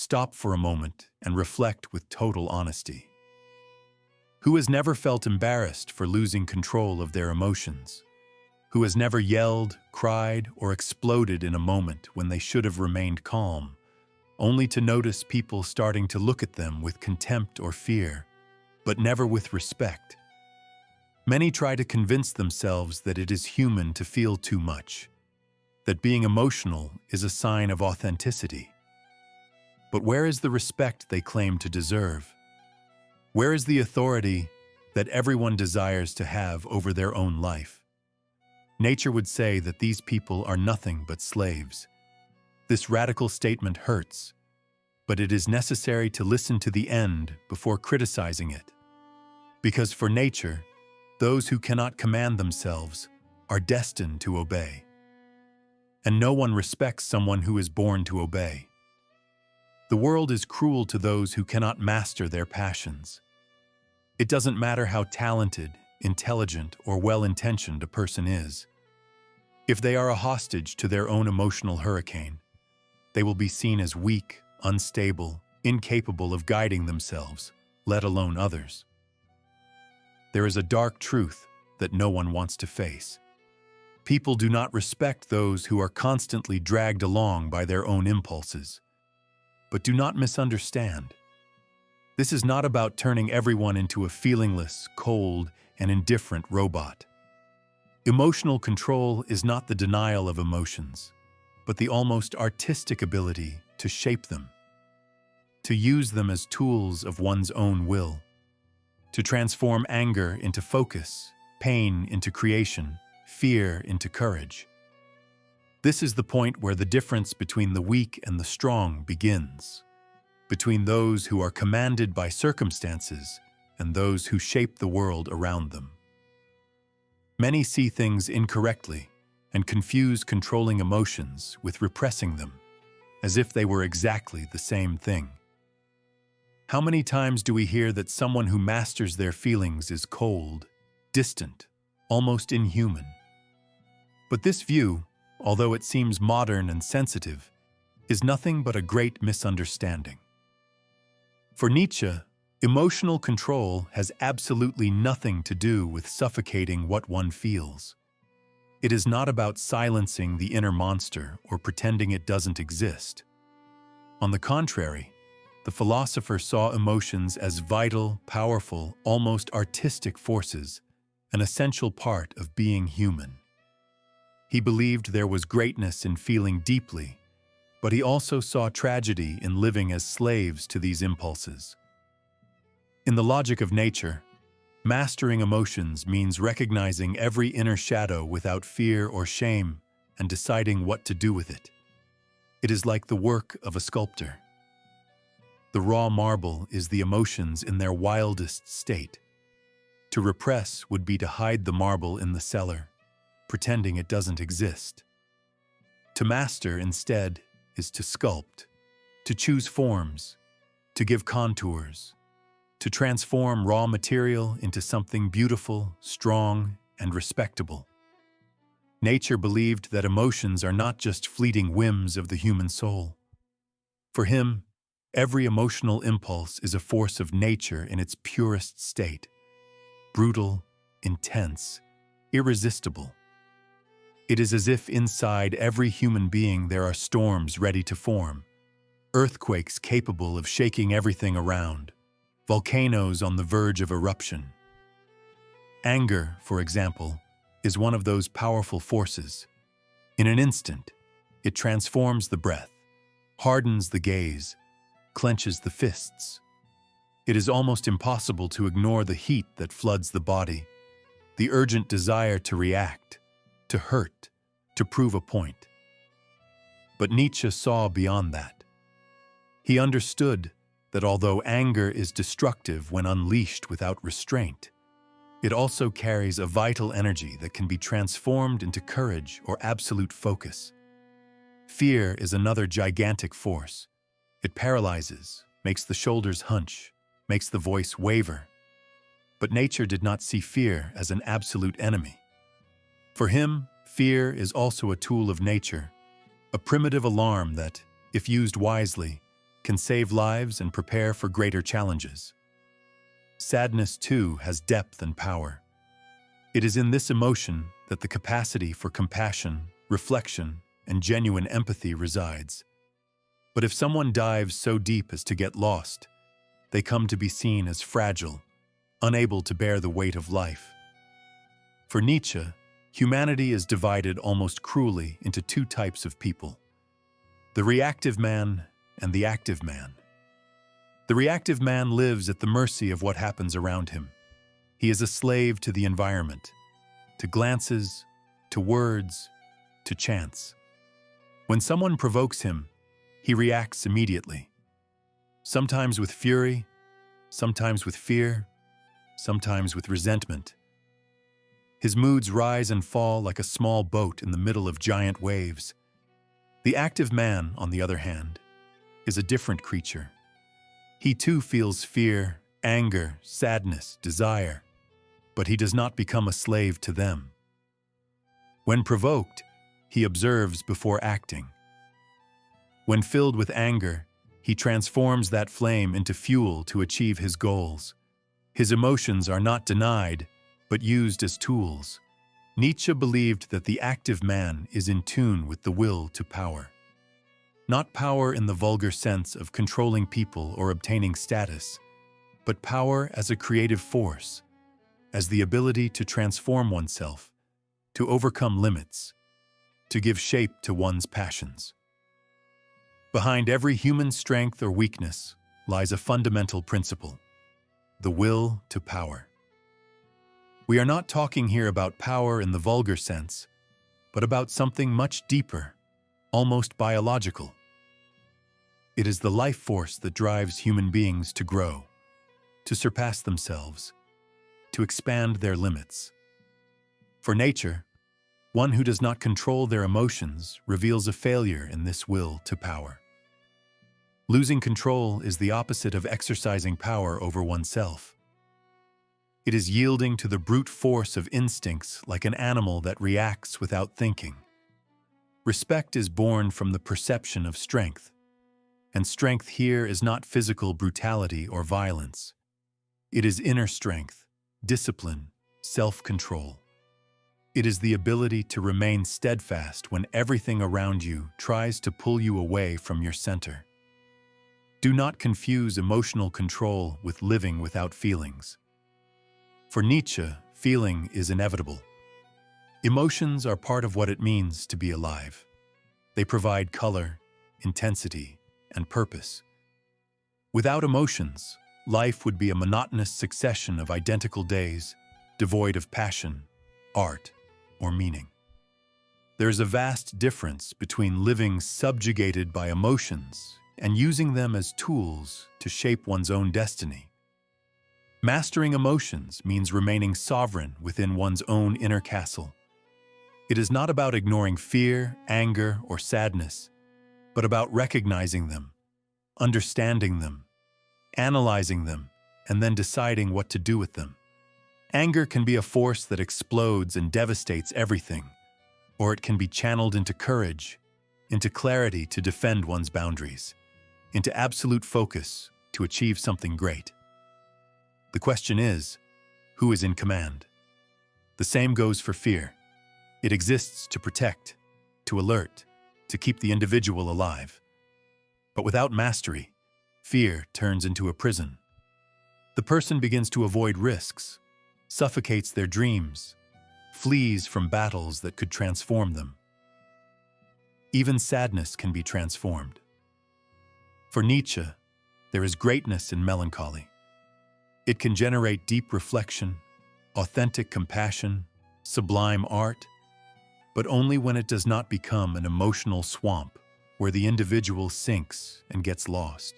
stop for a moment and reflect with total honesty. Who has never felt embarrassed for losing control of their emotions? Who has never yelled, cried, or exploded in a moment when they should have remained calm, only to notice people starting to look at them with contempt or fear, but never with respect? Many try to convince themselves that it is human to feel too much, that being emotional is a sign of authenticity. But where is the respect they claim to deserve? Where is the authority that everyone desires to have over their own life? Nature would say that these people are nothing but slaves. This radical statement hurts, but it is necessary to listen to the end before criticizing it. Because for nature, those who cannot command themselves are destined to obey. And no one respects someone who is born to obey. The world is cruel to those who cannot master their passions. It doesn't matter how talented, intelligent, or well-intentioned a person is. If they are a hostage to their own emotional hurricane, they will be seen as weak, unstable, incapable of guiding themselves, let alone others. There is a dark truth that no one wants to face. People do not respect those who are constantly dragged along by their own impulses. But do not misunderstand. This is not about turning everyone into a feelingless, cold, and indifferent robot. Emotional control is not the denial of emotions, but the almost artistic ability to shape them, to use them as tools of one's own will, to transform anger into focus, pain into creation, fear into courage. This is the point where the difference between the weak and the strong begins, between those who are commanded by circumstances and those who shape the world around them. Many see things incorrectly and confuse controlling emotions with repressing them, as if they were exactly the same thing. How many times do we hear that someone who masters their feelings is cold, distant, almost inhuman? But this view, although it seems modern and sensitive, is nothing but a great misunderstanding. For Nietzsche, emotional control has absolutely nothing to do with suffocating what one feels. It is not about silencing the inner monster or pretending it doesn't exist. On the contrary, the philosopher saw emotions as vital, powerful, almost artistic forces, an essential part of being human. He believed there was greatness in feeling deeply, but he also saw tragedy in living as slaves to these impulses. In the logic of nature, mastering emotions means recognizing every inner shadow without fear or shame and deciding what to do with it. It is like the work of a sculptor. The raw marble is the emotions in their wildest state. To repress would be to hide the marble in the cellar, pretending it doesn't exist. To master, instead, is to sculpt, to choose forms, to give contours, to transform raw material into something beautiful, strong, and respectable. Nature believed that emotions are not just fleeting whims of the human soul. For him, every emotional impulse is a force of nature in its purest state, brutal, intense, irresistible. It is as if inside every human being there are storms ready to form, earthquakes capable of shaking everything around, volcanoes on the verge of eruption. Anger, for example, is one of those powerful forces. In an instant, it transforms the breath, hardens the gaze, clenches the fists. It is almost impossible to ignore the heat that floods the body, the urgent desire to react, to hurt, to prove a point. But Nietzsche saw beyond that. He understood that although anger is destructive when unleashed without restraint, it also carries a vital energy that can be transformed into courage or absolute focus. Fear is another gigantic force. It paralyzes, makes the shoulders hunch, makes the voice waver. But nature did not see fear as an absolute enemy. For him, fear is also a tool of nature, a primitive alarm that, if used wisely, can save lives and prepare for greater challenges. Sadness, too, has depth and power. It is in this emotion that the capacity for compassion, reflection, and genuine empathy resides. But if someone dives so deep as to get lost, they come to be seen as fragile, unable to bear the weight of life. For Nietzsche, humanity is divided almost cruelly into two types of people: the reactive man and the active man. The reactive man lives at the mercy of what happens around him. He is a slave to the environment, to glances, to words, to chance. When someone provokes him, he reacts immediately, sometimes with fury, sometimes with fear, sometimes with resentment. His moods rise and fall like a small boat in the middle of giant waves. The active man, on the other hand, is a different creature. He too feels fear, anger, sadness, desire, but he does not become a slave to them. When provoked, he observes before acting. When filled with anger, he transforms that flame into fuel to achieve his goals. His emotions are not denied, but used as tools. Nietzsche believed that the active man is in tune with the will to power. Not power in the vulgar sense of controlling people or obtaining status, but power as a creative force, as the ability to transform oneself, to overcome limits, to give shape to one's passions. Behind every human strength or weakness lies a fundamental principle: the will to power. We are not talking here about power in the vulgar sense, but about something much deeper, almost biological. It is the life force that drives human beings to grow, to surpass themselves, to expand their limits. For nature, one who does not control their emotions reveals a failure in this will to power. Losing control is the opposite of exercising power over oneself. It is yielding to the brute force of instincts like an animal that reacts without thinking. Respect is born from the perception of strength, and strength here is not physical brutality or violence. It is inner strength, discipline, self-control. It is the ability to remain steadfast when everything around you tries to pull you away from your center. Do not confuse emotional control with living without feelings. For Nietzsche, feeling is inevitable. Emotions are part of what it means to be alive. They provide color, intensity, and purpose. Without emotions, life would be a monotonous succession of identical days, devoid of passion, art, or meaning. There is a vast difference between living subjugated by emotions and using them as tools to shape one's own destiny. Mastering emotions means remaining sovereign within one's own inner castle. It is not about ignoring fear, anger, or sadness, but about recognizing them, understanding them, analyzing them, and then deciding what to do with them. Anger can be a force that explodes and devastates everything, or it can be channeled into courage, into clarity to defend one's boundaries, into absolute focus to achieve something great. The question is, who is in command? The same goes for fear. It exists to protect, to alert, to keep the individual alive. But without mastery, fear turns into a prison. The person begins to avoid risks, suffocates their dreams, flees from battles that could transform them. Even sadness can be transformed. For Nietzsche, there is greatness in melancholy. It can generate deep reflection, authentic compassion, sublime art, but only when it does not become an emotional swamp where the individual sinks and gets lost.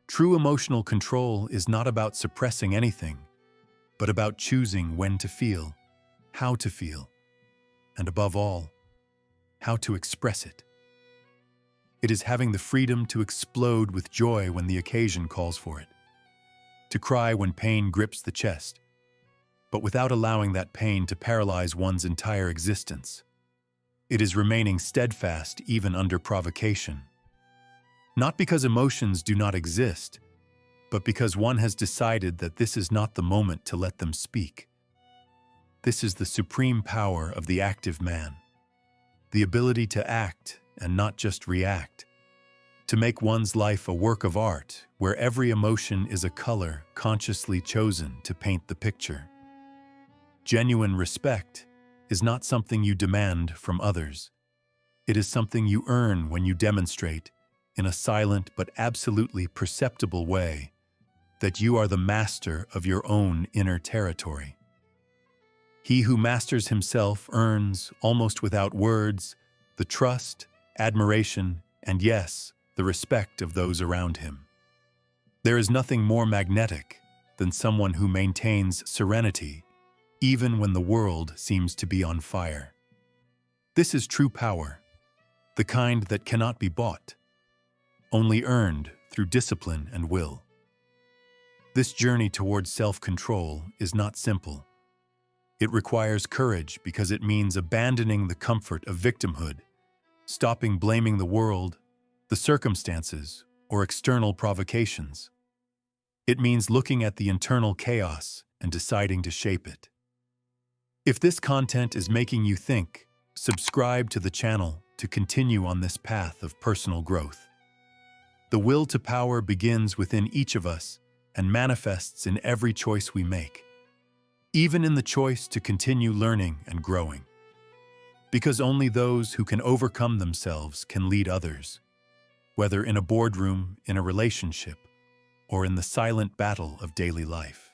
True emotional control is not about suppressing anything, but about choosing when to feel, how to feel, and above all, how to express it. It is having the freedom to explode with joy when the occasion calls for it, to cry when pain grips the chest, but without allowing that pain to paralyze one's entire existence. It is remaining steadfast even under provocation. Not because emotions do not exist, but because one has decided that this is not the moment to let them speak. This is the supreme power of the active man, the ability to act and not just react, to make one's life a work of art where every emotion is a color consciously chosen to paint the picture. Genuine respect is not something you demand from others. It is something you earn when you demonstrate, in a silent but absolutely perceptible way, that you are the master of your own inner territory. He who masters himself earns, almost without words, the trust, admiration, and yes, the respect of those around him. There is nothing more magnetic than someone who maintains serenity even when the world seems to be on fire. This is true power, the kind that cannot be bought, only earned through discipline and will. This journey towards self-control is not simple. It requires courage because it means abandoning the comfort of victimhood, stopping blaming the world, the circumstances, or external provocations. It means looking at the internal chaos and deciding to shape it. If this content is making you think, subscribe to the channel to continue on this path of personal growth. The will to power begins within each of us and manifests in every choice we make, even in the choice to continue learning and growing. Because only those who can overcome themselves can lead others, whether in a boardroom, in a relationship, or in the silent battle of daily life.